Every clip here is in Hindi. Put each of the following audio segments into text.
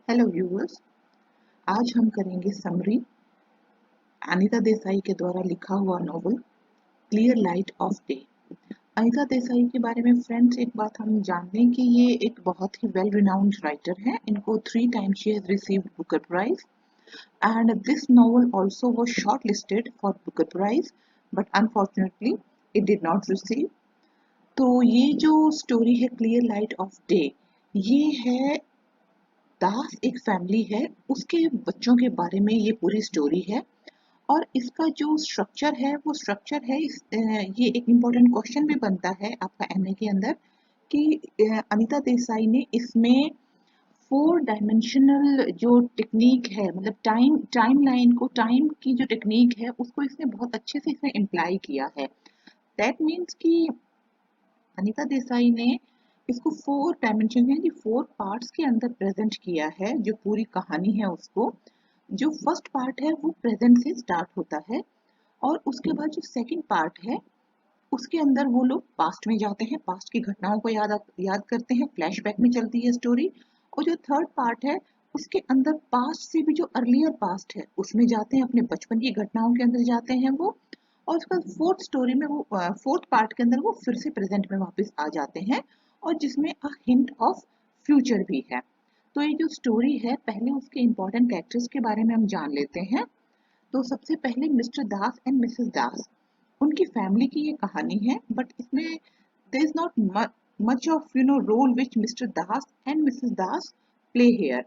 Hello viewers. आज हम करेंगे समरी अनीता देसाई के द्वारा लिखा हुआ novel clear light of day. Anita Desai के बारे में फ्रेंड्स एक बात हम जान लें कि ये एक बहुत ही वेल रिनाउंड राइटर हैं। इनको 3 times she has received Booker prize and this novel also was shortlisted for Booker Prize but unfortunately it did not receive। तो ये जो स्टोरी है क्लियर लाइट ऑफ डे, ये है दास एक फैमिली है, उसके बच्चों के बारे में ये पूरी स्टोरी है। और इसका जो स्ट्रक्चर है वो स्ट्रक्चर है ये एक इम्पोर्टेंट क्वेश्चन भी बनता है आपका एमए के अंदर कि अनीता देसाई ने इसमें 4 डायमेंशनल जो टेक्निक है, मतलब टाइम लाइन को, टाइम की जो टेक्निक है उसको इसने बहुत अच्छे से इसमें इम्प्लाई किया है। दैट मीन्स कि अनीता देसाई ने इसको 4 डायमेंशन यानी 4 पार्ट्स के अंदर प्रेजेंट किया है। जो पूरी कहानी है उसको, जो फर्स्ट पार्ट है वो प्रेजेंट से स्टार्ट होता है और उसके बाद जो सेकंड पार्ट है उसके अंदर वो लोग पास्ट में जाते हैं, पास्ट की घटनाओं को याद करते हैं, फ्लैशबैक में चलती है स्टोरी। और जो थर्ड पार्ट है उसके अंदर पास्ट से भी जो अर्लियर पास्ट है उसमें जाते हैं, अपने बचपन की घटनाओं के अंदर जाते हैं वो। और उसके बाद फोर्थ स्टोरी में वो फोर्थ पार्ट के अंदर वो फिर से प्रेजेंट में वापस आ जाते हैं और जिसमें अ हिंट ऑफ फ्यूचर भी है। तो ये जो स्टोरी है, पहले उसके इम्पोर्टेंट कैरेक्टर्स के बारे में हम जान लेते हैं। तो सबसे पहले mister Das and missus Das, उनकी फैमिली की ये कहानी है। बट इसमें there is not much of role which mister Das and missus Das play here.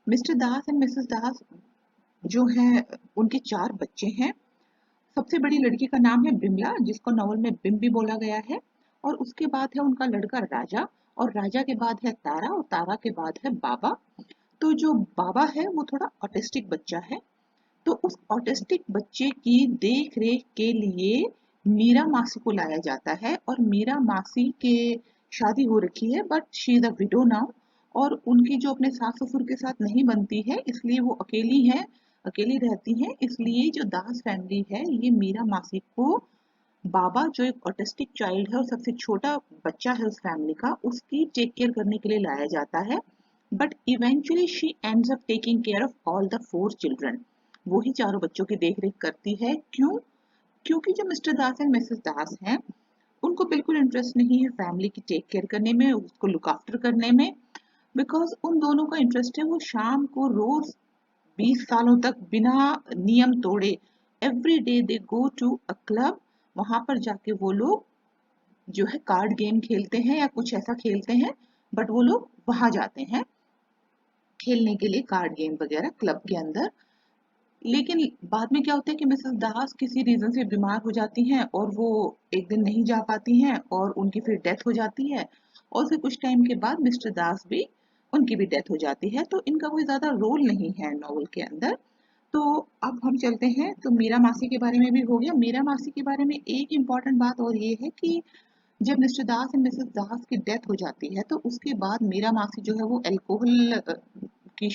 Mister Das and missus Das जो है, उनके 4 बच्चे हैं। सबसे बड़ी लड़की का नाम है बिमला, जिसको नॉवल में बिम भी बोला गया है। और उसके बाद है उनका लड़का राजा, और राजा के बाद है तारा, और तारा के बाद है बाबा। तो जो बाबा है वो थोड़ा ऑटिस्टिक बच्चा है। तो उस ऑटिस्टिक बच्चे की देख रेख के लिए मीरा मासी को लाया जाता है। और मीरा मासी के शादी हो रखी है but she is a window now, और उनकी जो अपने सास ससुर के साथ नहीं बनती है, इसलिए वो अकेली है, अकेली रहती हैं। इसलिए जो दास फैमिली है, ये मीरा मासी को बाबा, जो एक ऑटिस्टिक चाइल्ड है और सबसे छोटा बच्चा है उस फैमिली का, उसकी टेक केयर करने के लिए लाया जाता है। But eventually she ends up taking care of all the 4 children. वो ही चारों बच्चों की देख रेख करती है। क्यों? क्योंकि जो मिस्टर दास एंड मिसेस दास हैं, उनको बिल्कुल इंटरेस्ट नहीं है फैमिली की टेक केयर करने में, उसको लुक आफ्टर करने में। बिकॉज उन दोनों का इंटरेस्ट है, वो शाम को रोज 20 सालों तक बिना नियम तोड़े every day they go to a club. वहां पर जाके वो लोग जो है कार्ड गेम खेलते हैं या कुछ ऐसा खेलते हैं। बट वो लोग वहां जाते हैं खेलने के लिए कार्ड गेम वगैरह क्लब के अंदर। लेकिन बाद में क्या होता है कि मिसेस दास किसी रीजन से बीमार हो जाती हैं और वो एक दिन नहीं जा पाती हैं और उनकी फिर डेथ हो जाती है। और फिर कुछ टाइम के बाद मिस्टर दास भी, उनकी भी डेथ हो जाती है। तो इनका कोई ज्यादा रोल नहीं है नॉवल के अंदर। तो अब हम चलते हैं, तो मीरा मासी के बारे में भी हो गया। मीरा मासी के बारे में एक इम्पॉर्टेंट बात और ये है कि जब मिस्टर दास एंड मिसेस दास की डेथ हो जाती है तो उसके बाद मीरा मासी जो है वो की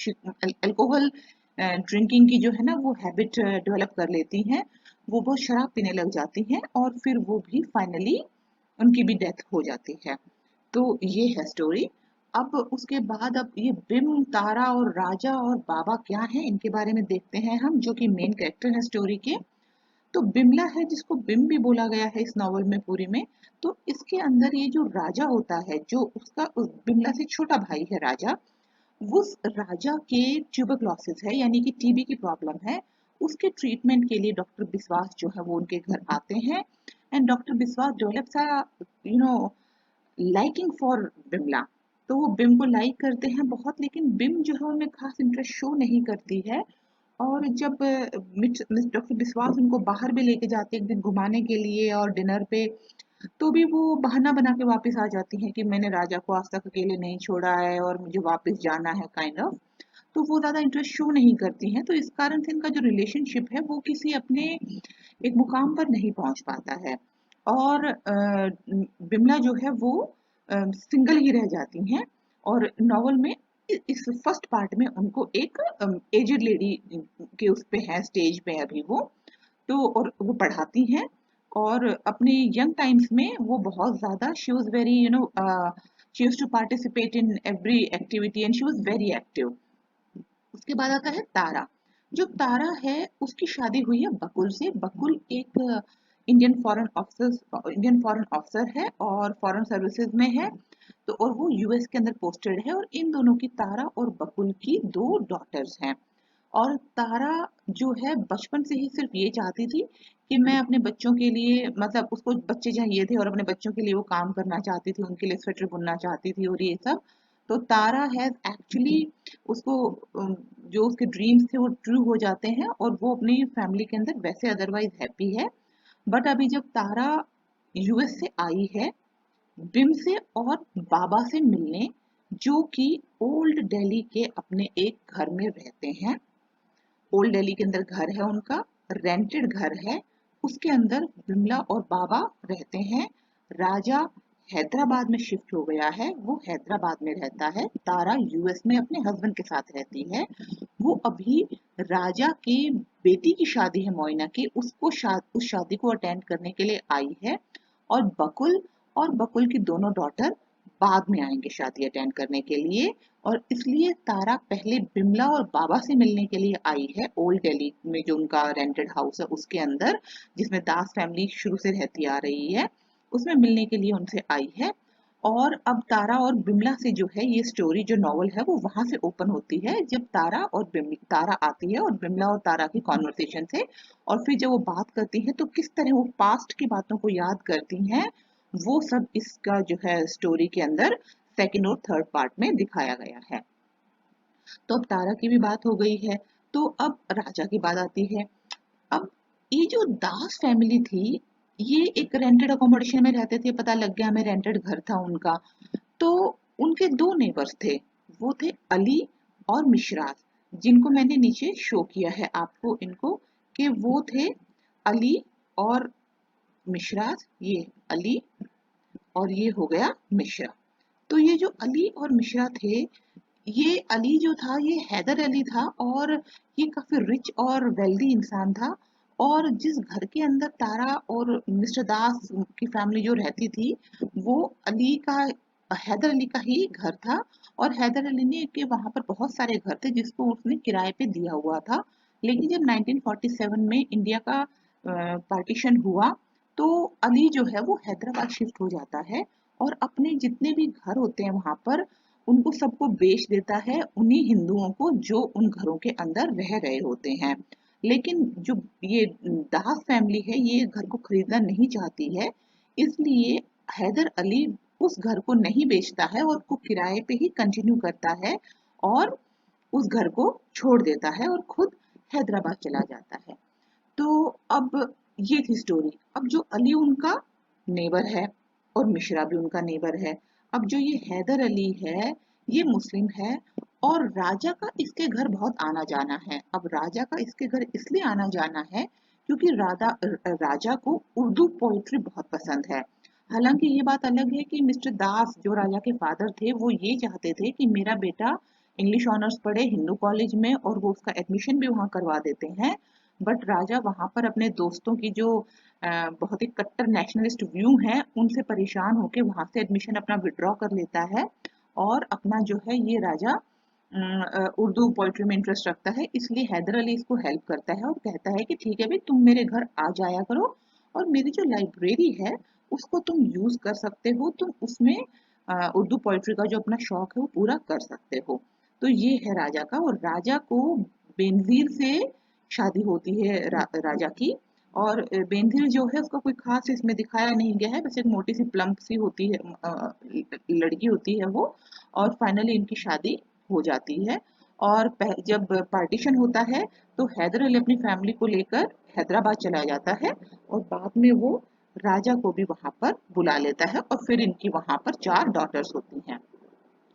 अल्कोहल ड्रिंकिंग की जो है ना वो हैबिट डेवलप कर लेती हैं। वो बहुत शराब पीने लग जाती हैं और फिर वो भी फाइनली उनकी भी डेथ हो जाती है। तो ये है स्टोरी। अब उसके बाद अब ये बिम, तारा और राजा और बाबा क्या है, इनके बारे में देखते हैं हम, जो कि मेन कैरेक्टर है स्टोरी के। तो बिमला है, जिसको बिम भी बोला गया है इस नॉवल में पूरी में। तो इसके अंदर ये जो राजा होता है, जो उसका उस बिमला से छोटा भाई है राजा, उस राजा के ट्यूबरक्लोसिस है यानी कि टीबी की प्रॉब्लम है। उसके ट्रीटमेंट के लिए डॉक्टर बिस्वास जो है वो उनके घर आते हैं। And doctor Biswas develops you know liking for Bimla. तो वो बिम को लाइक करते हैं बहुत, लेकिन बिम जो है उनमें खास इंटरेस्ट शो नहीं करती है। और जब डॉक्टर बिस्वास उनको बाहर भी लेके जाते हैं एक दिन घुमाने के लिए और डिनर पे, तो भी वो बहाना बना के वापस आ जाती हैं कि मैंने राजा को आज तक अकेले नहीं छोड़ा है और मुझे वापस जाना है, काइंड ऑफ। तो वो ज्यादा इंटरेस्ट शो नहीं करती हैं। तो इस कारण से इनका जो रिलेशनशिप है वो किसी अपने एक मुकाम पर नहीं पहुंच पाता है। और बिमला जो है वो सिंगल ही रह जाती हैं। और नॉवल में इस फर्स्ट पार्ट में उनको एक एजेड लेडी के उस पे है, स्टेज पे अभी वो। तो और वो पढ़ाती हैं। और अपने यंग टाइम्स में वो बहुत ज्यादा, she was very she used to participate in every activity and she was very active. उसके बाद आता है तारा। जो तारा है उसकी शादी हुई है बकुल से। बकुल एक इंडियन फॉरेन ऑफिसर है और फॉरेन सर्विसेज में है। तो और वो यूएस के अंदर पोस्टेड है और इन दोनों की, तारा और बकुल की, दो डॉटर्स हैं। और तारा जो है बचपन से ही सिर्फ ये चाहती थी कि मैं अपने बच्चों के लिए, मतलब उसको बच्चे चाहिए थे और अपने बच्चों के लिए वो काम करना चाहती थी, उनके लिए स्वेटर बुनना चाहती थी और ये सब। तो तारा हैज एक्चुअली उसको जो उसके ड्रीम्स थे वो ट्रू हो जाते हैं और वो अपनी फैमिली के अंदर वैसे अदरवाइज हैप्पी है। बट अभी जब तारा यूएस से आई है बिम से और बाबा से मिलने, जो कि ओल्ड दिल्ली के अपने एक घर में रहते हैं। ओल्ड दिल्ली के अंदर घर है उनका, रेंटेड घर है। उसके अंदर बिमला और बाबा रहते हैं। राजा हैदराबाद में शिफ्ट हो गया है, वो हैदराबाद में रहता है। तारा यूएस में अपने हस्बैंड के साथ रहती है। वो अभी राजा की बेटी की शादी है मोइना की, उस शादी को अटेंड करने के लिए आई है। और बकुल की दोनों डॉटर बाद में आएंगे शादी अटेंड करने के लिए। और इसलिए तारा पहले बिमला और बाबा से मिलने के लिए आई है ओल्ड दिल्ली में, जो उनका रेंटेड हाउस है उसके अंदर, जिसमें दास फैमिली शुरू से रहती आ रही है, उसमें मिलने के लिए उनसे आई है। और अब तारा और बिमला से जो है ये स्टोरी, जो नॉवल है, वो वहां से ओपन होती है, जब तारा आती है और बिमला और तारा की कॉन्वर्सेशन से। और फिर जब वो बात करती है तो किस तरह वो पास्ट की बातों को याद करती हैं, वो सब इसका जो है स्टोरी के अंदर सेकंड और थर्ड पार्ट में दिखाया गया है। तो अब तारा की भी बात हो गई है, तो अब राजा की बात आती है। अब ये जो दास फैमिली थी, ये एक रेंटेड अकोमोडेशन में रहते थे, पता लग गया हमें, रेंटेड घर था उनका। तो उनके दो नेबर्स थे, वो थे अली और मिशराज, जिनको मैंने नीचे शो किया है आपको इनको, कि वो थे अली और मिशराज। ये अली और ये हो गया मिश्रा। तो ये जो अली और मिश्रा थे, ये अली जो था ये हैदर अली था और ये काफी रिच और वेल्दी इंसान था। और जिस घर के अंदर तारा और मिस्टर दास की फैमिली जो रहती थी, वो अली का, हैदर अली का ही घर था। और हैदर अली ने के वहां पर बहुत सारे घर थे जिसको उसने किराए पे दिया हुआ था। लेकिन जब 1947 में इंडिया का पार्टीशन हुआ, तो अली जो है वो हैदराबाद शिफ्ट हो जाता है और अपने जितने भी घर होते हैं वहां पर, उनको सबको बेच देता है उन्हीं हिंदुओं को जो उन घरों के अंदर रह रहे होते हैं। लेकिन जो ये दास फैमिली है, ये घर को खरीदना नहीं चाहती है, इसलिए हैदर अली उस घर को नहीं बेचता है और उसको किराए पे ही कंटिन्यू करता है और उस घर को छोड़ देता है और खुद हैदराबाद चला जाता है। तो अब ये थी स्टोरी। अब जो अली उनका नेबर है और मिश्रा भी उनका नेबर है। अब जो ये हैदर अली है, ये मुस्लिम है और राजा का इसके घर बहुत आना जाना है। अब राजा का इसके घर इसलिए आना जाना है क्योंकि राजा को उर्दू पोइट्री बहुत पसंद है। हालांकि ये बात अलग है कि मिस्टर दास जो राजा के फादर थे, वो ये चाहते थे कि मेरा बेटा इंग्लिश ऑनर्स पढ़े हिंदू कॉलेज में, और वो उसका एडमिशन भी वहां करवा देते हैं। बट राजा वहां पर अपने दोस्तों की जो बहुत ही कट्टर नेशनलिस्ट व्यू हैं, उनसे परेशान होकर वहां से एडमिशन अपना विड्रॉ कर लेता है। और अपना जो है ये राजा उर्दू पोइट्री में इंटरेस्ट रखता है, इसलिए हैदर अली इसको हेल्प करता है और कहता है कि ठीक है भाई, तुम मेरे घर आ जाया करो और मेरी जो लाइब्रेरी है उसको तुम यूज कर सकते हो, तुम उसमें उर्दू पोइट्री का जो अपना शौक है वो पूरा कर सकते हो। तो ये है राजा का। और राजा को बेनजीर से शादी होती है राजा की। और बेनजीर जो है उसका कोई खास इसमें दिखाया नहीं गया है, बस एक मोटी सी प्लम्प सी होती है, लड़की होती है वो। और फाइनली इनकी शादी हो जाती है। और जब पार्टीशन होता है तो हैदर अली अपनी फैमिली को लेकर हैदराबाद चला जाता है और बाद में वो राजा को भी वहां पर बुला लेता है और फिर इनकी वहां पर 4 डॉटर्स होती हैं।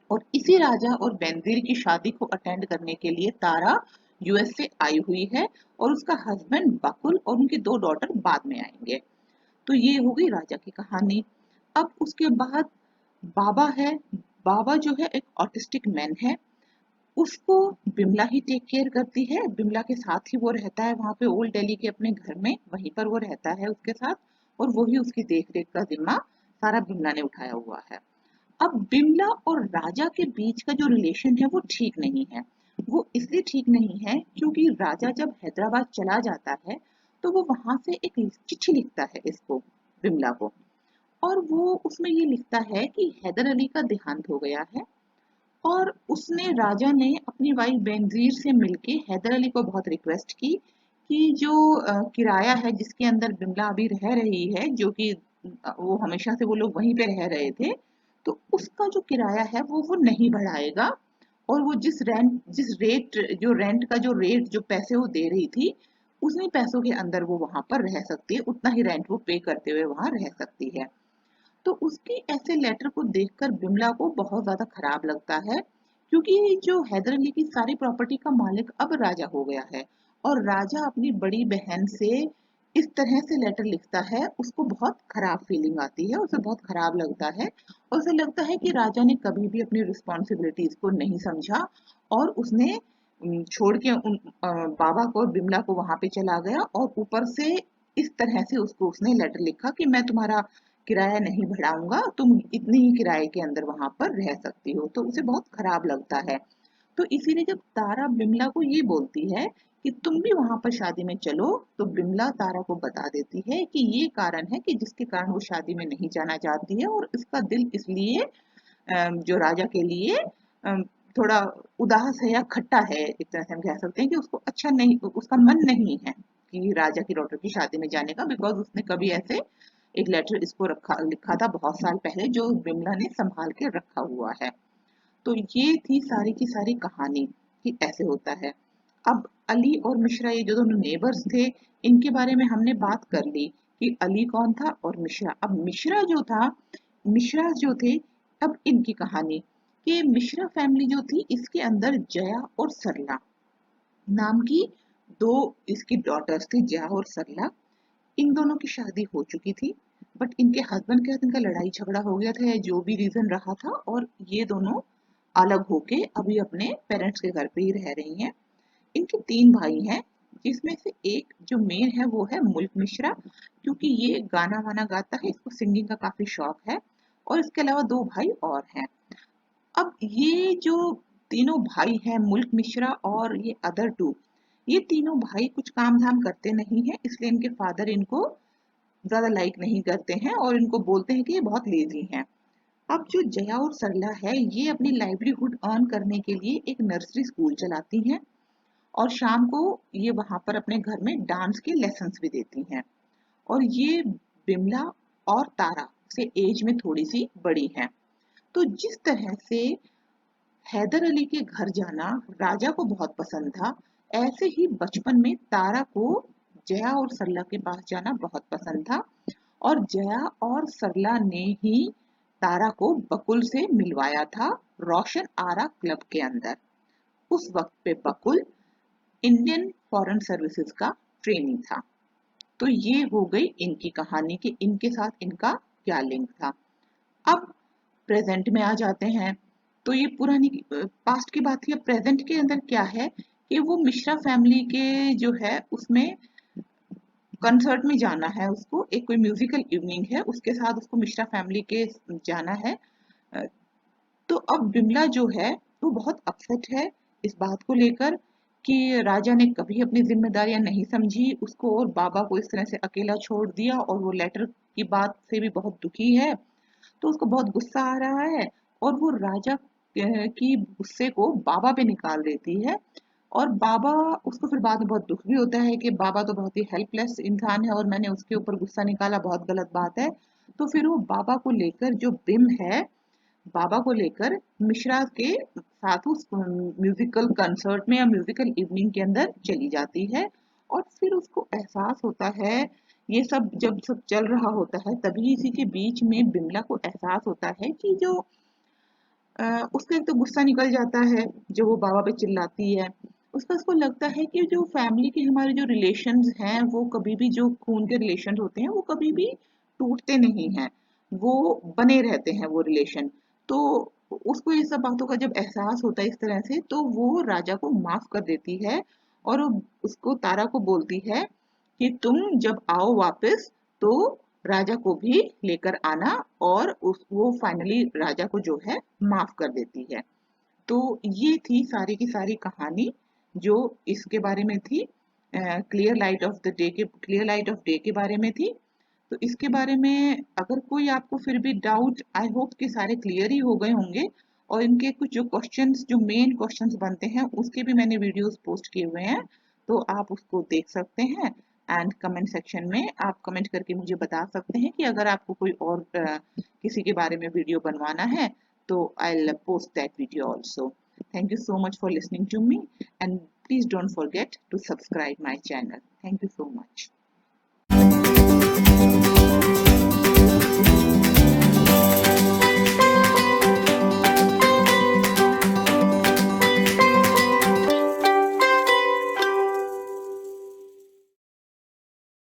और इसी राजा और बेनजीर की शादी को अटेंड करने के लिए तारा यूएस से आई हुई है और उसका हस्बैंड बकुल और उनकी 2 डॉटर बाद में आएंगे। तो ये हो गई राजा की कहानी। अब उसके बाद बाबा है। बाबा जो है एक ऑटिस्टिक मैन है। उसको बिमला ही टेक केयर करती है, बिमला के साथ ही वो रहता है वहां पे ओल्ड दिल्ली के अपने घर में, वहीं पर वो रहता है उसके साथ। और वही उसकी देख रेख का जिम्मा सारा बिमला ने उठाया हुआ है। अब बिमला और राजा के बीच का जो रिलेशन है वो ठीक नहीं है। वो इसलिए ठीक नहीं है क्योंकि राजा जब हैदराबाद चला जाता है तो वो वहां से एक चिट्ठी लिखता है इसको, बिमला को। और वो उसमें ये लिखता है कि हैदर अली का देहांत हो गया है और उसने राजा ने अपनी वाइफ बेनजीर से मिलके हैदर अली को बहुत रिक्वेस्ट की कि जो किराया है जिसके अंदर बिमला अभी रह रही है, जो कि वो हमेशा से वो लोग वहीं पे रह रहे थे, तो उसका जो किराया है वो नहीं बढ़ाएगा। और वो जिस रेंट का जो रेट जो पैसे वो दे रही थी, उतने पैसों के अंदर वो वहां पर रह सकती है, उतना ही रेंट वो पे करते हुए वहां रह सकती है। तो उसके ऐसे लेटर को देखकर बिमला को बहुत ज्यादा खराब लगता है, क्योंकि जो हैदर अली की सारी प्रॉपर्टी का मालिक अब राजा हो गया है और राजा अपनी बड़ी बहन से इस तरह से लेटर लिखता है, उसको बहुत खराब फीलिंग आती है, उसे बहुत खराब लगता है। और उसे लगता है कि राजा ने कभी भी अपनी रिस्पॉन्सिबिलिटीज को नहीं समझा और उसने छोड़ के बाबा को और बिमला को वहां पे चला गया और ऊपर से इस तरह से उसको उसने लेटर लिखा कि मैं तुम्हारा किराया नहीं बढ़ाऊंगा, तुम इतने ही किराए के अंदर वहां पर रह सकती हो। तो उसे बहुत खराब लगता है। तो इसीलिए जब तारा बिमला को ये बोलती है कि तुम भी वहां पर शादी में चलो, तो बिमला तारा को बता देती है कि ये कारण है कि जिसके कारण वो शादी में नहीं जाना चाहती है और इसका दिल इसलिए जो राजा के लिए थोड़ा उदास है या खट्टा है, एक तरह से हम कह सकते हैं कि उसको अच्छा नहीं, उसका मन नहीं है कि राजा की डॉटर की शादी में जाने का, बिकॉज उसने कभी ऐसे एक लेटर इसको लिखा था बहुत साल पहले, जो बिमला ने संभाल के रखा हुआ है। तो ये थी सारी की सारी कहानी कि ऐसे होता है। अब अली और मिश्रा, ये जो दोनों नेबर्स थे, इनके बारे में हमने बात कर ली कि अली कौन था और मिश्रा। अब मिश्रा जो था, मिश्रा जो थे, अब इनकी कहानी कि मिश्रा फैमिली जो थी, इसके अंदर जया और सरला नाम की दो इसकी डॉटर्स थी, जया और सरला। इन दोनों की शादी हो चुकी थी, बट इनके हस्बैंड के साथ इनका लड़ाई झगड़ा हो गया था या जो भी रीजन रहा था, और ये दोनों अलग होके अभी अपने पेरेंट्स के घर पे ही रह रही हैं। इनके 3 भाई हैं, जिसमें से एक जो मेन है वो है मुल्क मिश्रा, क्योंकि ये गाना वाना गाता है, इसको सिंगिंग का काफी शौक है। और इसके अलावा 2 भाई और हैं। अब ये जो तीनों भाई हैं, मुल्क मिश्रा और ये अदर 2, ये तीनों भाई कुछ काम धाम करते नहीं है, इसलिए इनके फादर इनको ज्यादा लाइक नहीं करते हैं और इनको बोलते हैं कि ये बहुत लेजी हैं। अब जो जया और सरला है, ये अपनी लाइवलीहुड अर्न करने के लिए एक नर्सरी स्कूल चलाती हैं और शाम को ये वहां पर अपने घर में डांस के लेसन्स भी देती हैं। और ये बिमला और तारा से एज में थोड़ी सी बड़ी हैं। तो जिस तरह से हैदर अली के घर जाना राजा को बहुत पसंद था, ऐसे ही बचपन में तारा को जया और सरला के पास जाना बहुत पसंद था। और जया और सरला ने ही तारा को बकुल से मिलवाया था, रोशन आरा क्लब के अंदर। उस वक्त पे बकुल इंडियन फॉरेन सर्विसेज का ट्रेनी था। तो ये हो गई इनकी कहानी कि इनके साथ इनका क्या लिंक था। अब प्रेजेंट में आ जाते हैं। तो ये पुरानी पास्ट की बात थी। अब प्रेजेंट के अंदर क्या है कि वो मिश्रा फैमिली के जो है उसमें कंसर्ट में जाना है उसको, एक कोई म्यूजिकल इवनिंग है, उसके साथ उसको मिश्रा फैमिली के जाना है। अ, तो अब बिमला जो है वो बहुत अपसेट है इस बात को लेकर कि राजा ने कभी अपनी जिम्मेदारियां नहीं समझी उसको और बाबा को इस तरह से अकेला छोड़ दिया, और वो लेटर की बात से भी बहुत दुखी है। तो उसको बहुत गुस्सा आ रहा है और वो राजा की गुस्से को बाबा पे निकाल देती है। और बाबा, उसको फिर बाद में बहुत दुख भी होता है कि बाबा तो बहुत ही हेल्पलेस इंसान है और मैंने उसके ऊपर गुस्सा निकाला, बहुत गलत बात है। तो फिर वो बाबा को लेकर, जो बिम है, बाबा को लेकर मिश्रा के साथ उस म्यूजिकल कंसर्ट में या म्यूजिकल इवनिंग के अंदर चली जाती है। और फिर उसको एहसास होता है, ये सब जब सब चल रहा होता है तभी इसी के बीच में बिमला को एहसास होता है कि जो उसका एक तो गुस्सा निकल जाता है जो वो बाबा पे चिल्लाती है। उसको लगता है कि जो फैमिली के हमारे जो रिलेशंस हैं, वो कभी भी, जो खून के रिलेशन होते हैं, वो कभी भी टूटते नहीं हैं, वो बने रहते हैं वो रिलेशन। तो उसको ये सब बातों का जब एहसास होता है इस तरह से, तो वो राजा को माफ कर देती है और वो उसको, तारा को बोलती है कि तुम जब आओ वापस तो राजा को भी लेकर आना, और उस वो फाइनली राजा को जो है माफ कर देती है। तो ये थी सारी की सारी कहानी जो इसके बारे में थी, क्लियर लाइट ऑफ डे के बारे में थी। तो इसके बारे में अगर कोई आपको फिर भी डाउट, आई होप कि सारे क्लियर ही हो गए होंगे, और इनके कुछ जो क्वेश्चंस, जो मेन क्वेश्चंस बनते हैं, उसके भी मैंने वीडियोस पोस्ट किए हुए हैं, तो आप उसको देख सकते हैं। एंड कमेंट सेक्शन में आप कमेंट करके मुझे बता सकते हैं कि अगर आपको कोई और किसी के बारे में वीडियो बनवाना है तो I'll post that video also. Thank you so much for listening to me, and please don't forget to subscribe my channel. Thank you so much.